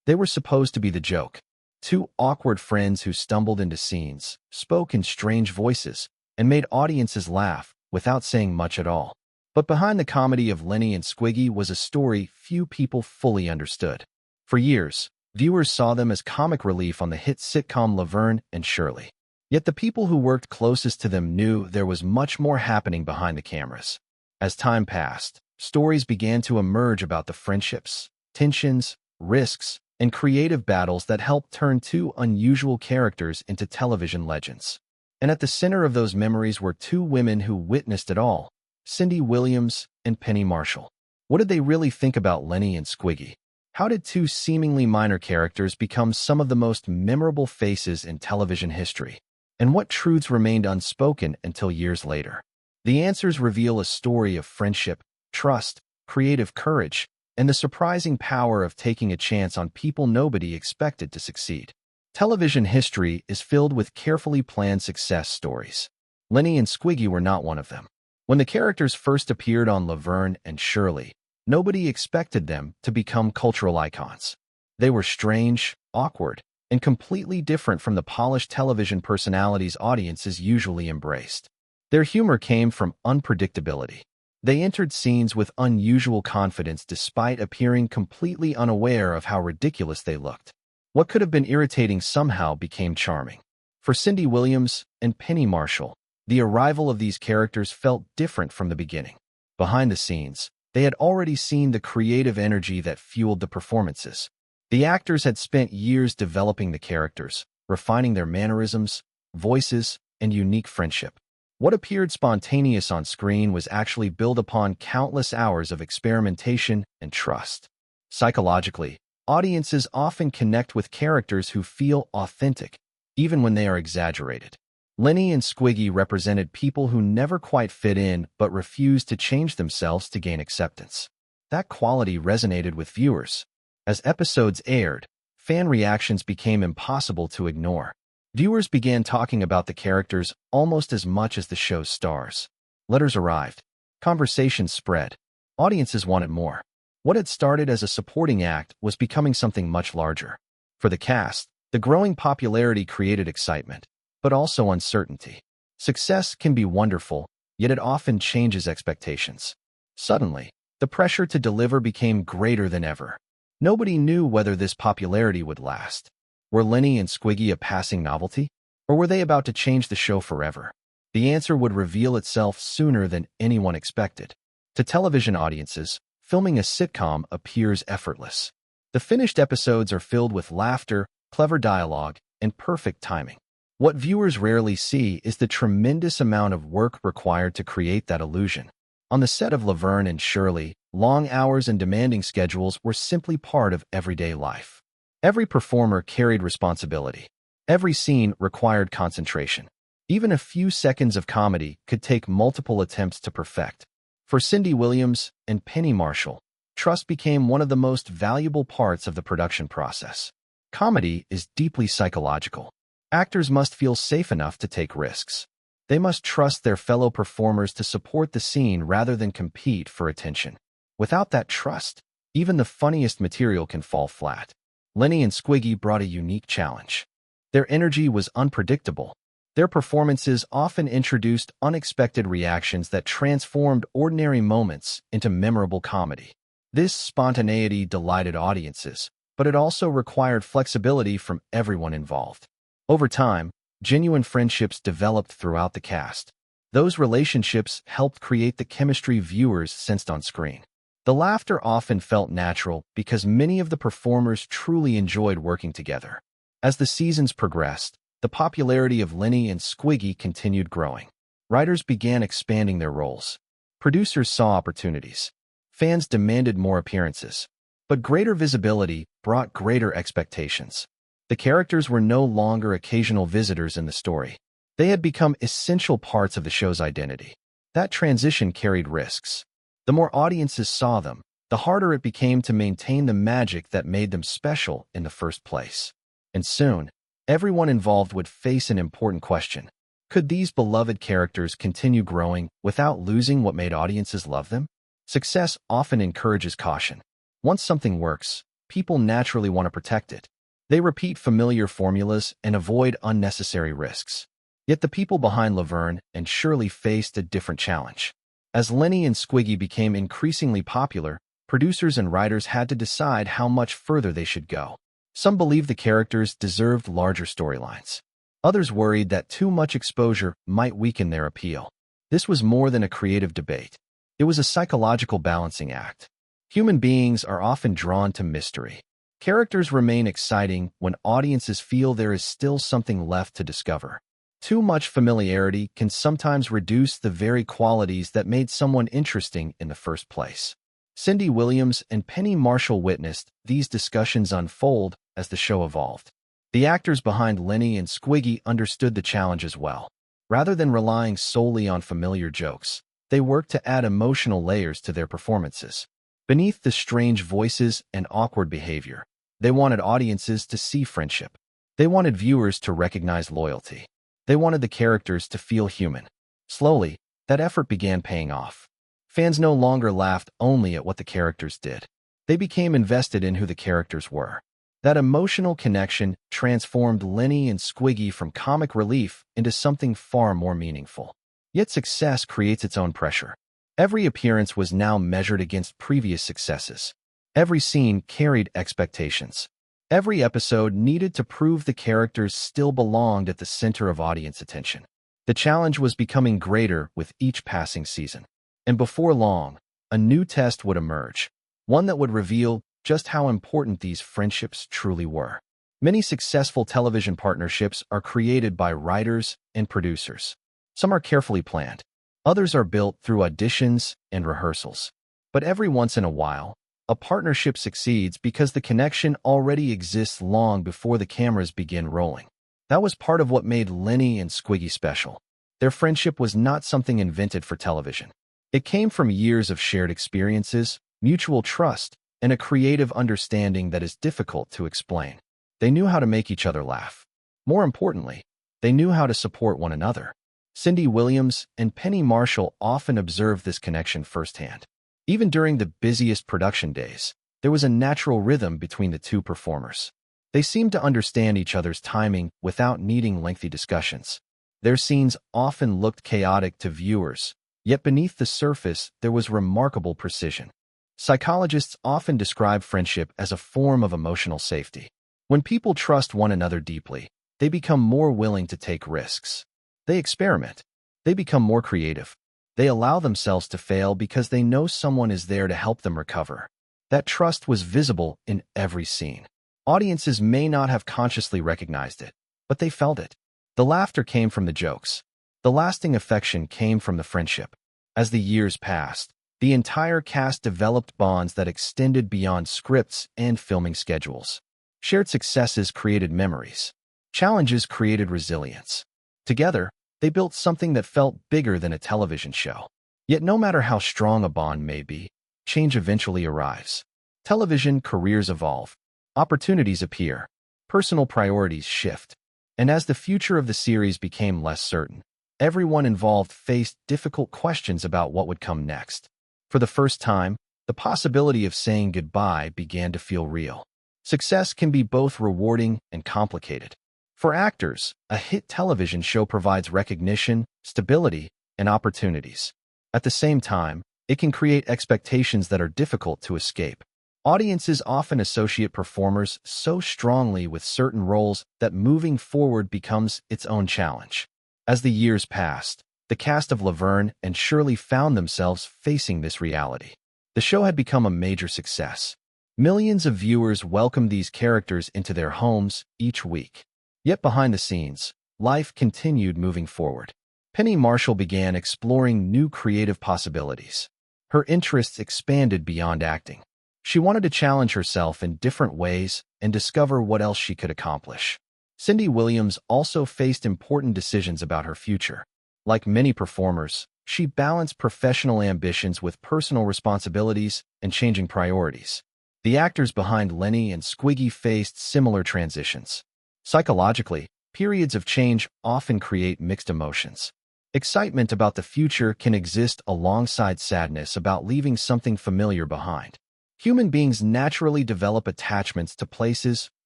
They were supposed to be the joke. Two awkward friends who stumbled into scenes, spoke in strange voices, and made audiences laugh without saying much at all. But behind the comedy of Lenny and Squiggy was a story few people fully understood. For years, viewers saw them as comic relief on the hit sitcom Laverne and Shirley. Yet the people who worked closest to them knew there was much more happening behind the cameras. As time passed, stories began to emerge about the friendships, tensions, risks, and creative battles that helped turn two unusual characters into television legends. And at the center of those memories were two women who witnessed it all, Cindy Williams and Penny Marshall. What did they really think about Lenny and Squiggy? How did two seemingly minor characters become some of the most memorable faces in television history? And what truths remained unspoken until years later? The answers reveal a story of friendship, trust, creative courage, and the surprising power of taking a chance on people nobody expected to succeed. Television history is filled with carefully planned success stories. Lenny and Squiggy were not one of them. When the characters first appeared on Laverne and Shirley, nobody expected them to become cultural icons. They were strange, awkward, and completely different from the polished television personalities audiences usually embraced. Their humor came from unpredictability. They entered scenes with unusual confidence despite appearing completely unaware of how ridiculous they looked. What could have been irritating somehow became charming. For Cindy Williams and Penny Marshall, the arrival of these characters felt different from the beginning. Behind the scenes, they had already seen the creative energy that fueled the performances. The actors had spent years developing the characters, refining their mannerisms, voices, and unique friendship. What appeared spontaneous on screen was actually built upon countless hours of experimentation and trust. Psychologically, audiences often connect with characters who feel authentic, even when they are exaggerated. Lenny and Squiggy represented people who never quite fit in but refused to change themselves to gain acceptance. That quality resonated with viewers. As episodes aired, fan reactions became impossible to ignore. Viewers began talking about the characters almost as much as the show's stars. Letters arrived. Conversations spread. Audiences wanted more. What had started as a supporting act was becoming something much larger. For the cast, the growing popularity created excitement, but also uncertainty. Success can be wonderful, yet it often changes expectations. Suddenly, the pressure to deliver became greater than ever. Nobody knew whether this popularity would last. Were Lenny and Squiggy a passing novelty? Or were they about to change the show forever? The answer would reveal itself sooner than anyone expected. To television audiences, filming a sitcom appears effortless. The finished episodes are filled with laughter, clever dialogue, and perfect timing. What viewers rarely see is the tremendous amount of work required to create that illusion. On the set of Laverne and Shirley, long hours and demanding schedules were simply part of everyday life. Every performer carried responsibility. Every scene required concentration. Even a few seconds of comedy could take multiple attempts to perfect. For Cindy Williams and Penny Marshall, trust became one of the most valuable parts of the production process. Comedy is deeply psychological. Actors must feel safe enough to take risks. They must trust their fellow performers to support the scene rather than compete for attention. Without that trust, even the funniest material can fall flat. Lenny and Squiggy brought a unique challenge. Their energy was unpredictable. Their performances often introduced unexpected reactions that transformed ordinary moments into memorable comedy. This spontaneity delighted audiences, but it also required flexibility from everyone involved. Over time, genuine friendships developed throughout the cast. Those relationships helped create the chemistry viewers sensed on screen. The laughter often felt natural because many of the performers truly enjoyed working together. As the seasons progressed, the popularity of Lenny and Squiggy continued growing. Writers began expanding their roles. Producers saw opportunities. Fans demanded more appearances. But greater visibility brought greater expectations. The characters were no longer occasional visitors in the story. They had become essential parts of the show's identity. That transition carried risks. The more audiences saw them, the harder it became to maintain the magic that made them special in the first place. And soon, everyone involved would face an important question. Could these beloved characters continue growing without losing what made audiences love them? Success often encourages caution. Once something works, people naturally want to protect it. They repeat familiar formulas and avoid unnecessary risks. Yet the people behind Laverne and Shirley faced a different challenge. As Lenny and Squiggy became increasingly popular, producers and writers had to decide how much further they should go. Some believed the characters deserved larger storylines. Others worried that too much exposure might weaken their appeal. This was more than a creative debate. It was a psychological balancing act. Human beings are often drawn to mystery. Characters remain exciting when audiences feel there is still something left to discover. Too much familiarity can sometimes reduce the very qualities that made someone interesting in the first place. Cindy Williams and Penny Marshall witnessed these discussions unfold as the show evolved. The actors behind Lenny and Squiggy understood the challenge as well. Rather than relying solely on familiar jokes, they worked to add emotional layers to their performances. Beneath the strange voices and awkward behavior, they wanted audiences to see friendship. They wanted viewers to recognize loyalty. They wanted the characters to feel human. Slowly, that effort began paying off. Fans no longer laughed only at what the characters did. They became invested in who the characters were. That emotional connection transformed Lenny and Squiggy from comic relief into something far more meaningful. Yet success creates its own pressure. Every appearance was now measured against previous successes. Every scene carried expectations. Every episode needed to prove the characters still belonged at the center of audience attention. The challenge was becoming greater with each passing season. And before long, a new test would emerge, one that would reveal just how important these friendships truly were. Many successful television partnerships are created by writers and producers. Some are carefully planned. Others are built through auditions and rehearsals. But every once in a while, a partnership succeeds because the connection already exists long before the cameras begin rolling. That was part of what made Lenny and Squiggy special. Their friendship was not something invented for television. It came from years of shared experiences, mutual trust, and a creative understanding that is difficult to explain. They knew how to make each other laugh. More importantly, they knew how to support one another. Cindy Williams and Penny Marshall often observed this connection firsthand. Even during the busiest production days, there was a natural rhythm between the two performers. They seemed to understand each other's timing without needing lengthy discussions. Their scenes often looked chaotic to viewers, yet beneath the surface there was remarkable precision. Psychologists often describe friendship as a form of emotional safety. When people trust one another deeply, they become more willing to take risks. They experiment. They become more creative. They allow themselves to fail because they know someone is there to help them recover. That trust was visible in every scene. Audiences may not have consciously recognized it, but they felt it. The laughter came from the jokes. The lasting affection came from the friendship. As the years passed, the entire cast developed bonds that extended beyond scripts and filming schedules. Shared successes created memories. Challenges created resilience. Together, they built something that felt bigger than a television show. Yet no matter how strong a bond may be, change eventually arrives. Television careers evolve. Opportunities appear. Personal priorities shift. And as the future of the series became less certain, everyone involved faced difficult questions about what would come next. For the first time, the possibility of saying goodbye began to feel real. Success can be both rewarding and complicated. For actors, a hit television show provides recognition, stability, and opportunities. At the same time, it can create expectations that are difficult to escape. Audiences often associate performers so strongly with certain roles that moving forward becomes its own challenge. As the years passed, the cast of Laverne and Shirley found themselves facing this reality. The show had become a major success. Millions of viewers welcomed these characters into their homes each week. Yet behind the scenes, life continued moving forward. Penny Marshall began exploring new creative possibilities. Her interests expanded beyond acting. She wanted to challenge herself in different ways and discover what else she could accomplish. Cindy Williams also faced important decisions about her future. Like many performers, she balanced professional ambitions with personal responsibilities and changing priorities. The actors behind Lenny and Squiggy faced similar transitions. Psychologically, periods of change often create mixed emotions. Excitement about the future can exist alongside sadness about leaving something familiar behind. Human beings naturally develop attachments to places,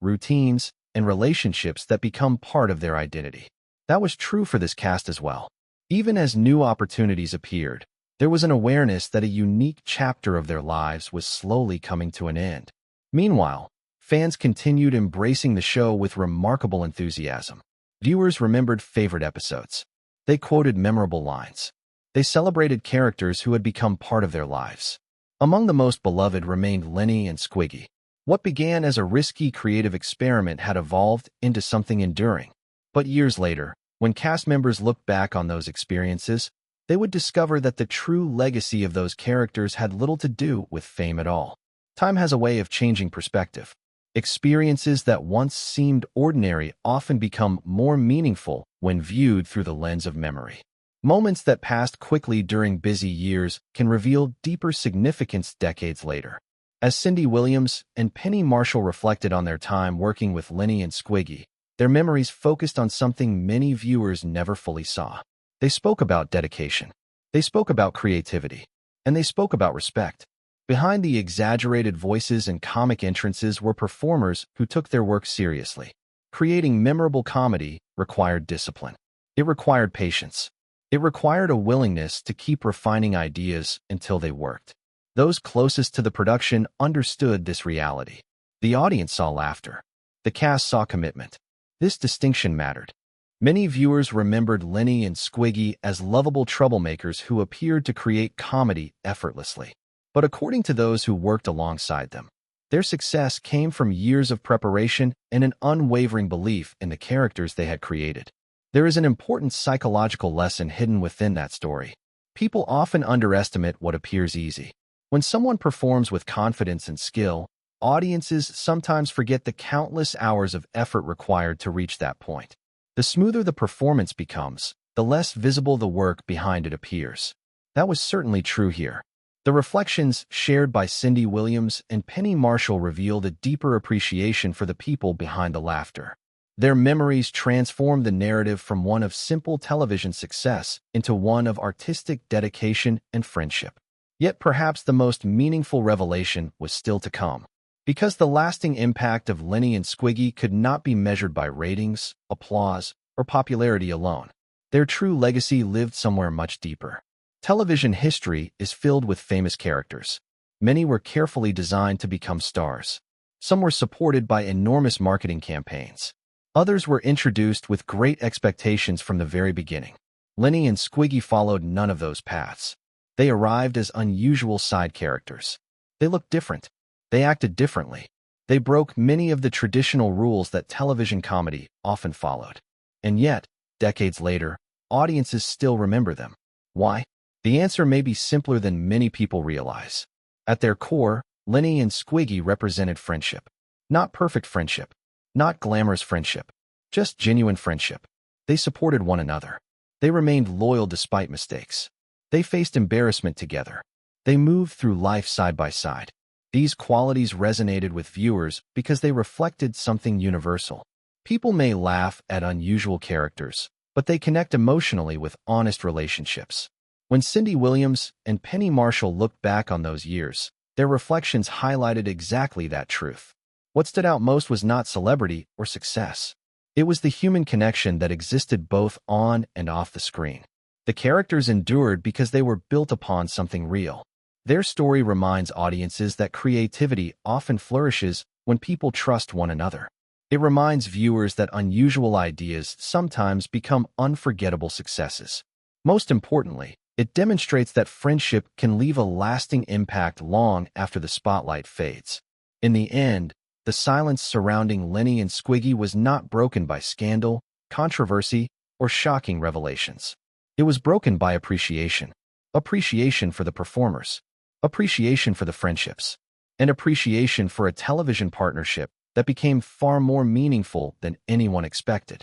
routines, and relationships that become part of their identity. That was true for this cast as well. Even as new opportunities appeared, there was an awareness that a unique chapter of their lives was slowly coming to an end. Meanwhile, fans continued embracing the show with remarkable enthusiasm. Viewers remembered favorite episodes. They quoted memorable lines. They celebrated characters who had become part of their lives. Among the most beloved remained Lenny and Squiggy. What began as a risky creative experiment had evolved into something enduring. But years later, when cast members looked back on those experiences, they would discover that the true legacy of those characters had little to do with fame at all. Time has a way of changing perspective. Experiences that once seemed ordinary often become more meaningful when viewed through the lens of memory. Moments that passed quickly during busy years can reveal deeper significance decades later. As Cindy Williams and Penny Marshall reflected on their time working with Lenny and Squiggy, their memories focused on something many viewers never fully saw. They spoke about dedication. They spoke about creativity. And they spoke about respect. Behind the exaggerated voices and comic entrances were performers who took their work seriously. Creating memorable comedy required discipline. It required patience. It required a willingness to keep refining ideas until they worked. Those closest to the production understood this reality. The audience saw laughter. The cast saw commitment. This distinction mattered. Many viewers remembered Lenny and Squiggy as lovable troublemakers who appeared to create comedy effortlessly. But according to those who worked alongside them, their success came from years of preparation and an unwavering belief in the characters they had created. There is an important psychological lesson hidden within that story. People often underestimate what appears easy. When someone performs with confidence and skill, audiences sometimes forget the countless hours of effort required to reach that point. The smoother the performance becomes, the less visible the work behind it appears. That was certainly true here. The reflections shared by Cindy Williams and Penny Marshall revealed a deeper appreciation for the people behind the laughter. Their memories transformed the narrative from one of simple television success into one of artistic dedication and friendship. Yet perhaps the most meaningful revelation was still to come. Because the lasting impact of Lenny and Squiggy could not be measured by ratings, applause, or popularity alone. Their true legacy lived somewhere much deeper. Television history is filled with famous characters. Many were carefully designed to become stars. Some were supported by enormous marketing campaigns. Others were introduced with great expectations from the very beginning. Lenny and Squiggy followed none of those paths. They arrived as unusual side characters. They looked different. They acted differently. They broke many of the traditional rules that television comedy often followed. And yet, decades later, audiences still remember them. Why? The answer may be simpler than many people realize. At their core, Lenny and Squiggy represented friendship. Not perfect friendship. Not glamorous friendship. Just genuine friendship. They supported one another. They remained loyal despite mistakes. They faced embarrassment together. They moved through life side by side. These qualities resonated with viewers because they reflected something universal. People may laugh at unusual characters, but they connect emotionally with honest relationships. When Cindy Williams and Penny Marshall looked back on those years, their reflections highlighted exactly that truth. What stood out most was not celebrity or success. It was the human connection that existed both on and off the screen. The characters endured because they were built upon something real. Their story reminds audiences that creativity often flourishes when people trust one another. It reminds viewers that unusual ideas sometimes become unforgettable successes. Most importantly, it demonstrates that friendship can leave a lasting impact long after the spotlight fades. In the end, the silence surrounding Lenny and Squiggy was not broken by scandal, controversy, or shocking revelations. It was broken by appreciation. Appreciation for the performers. Appreciation for the friendships. And appreciation for a television partnership that became far more meaningful than anyone expected.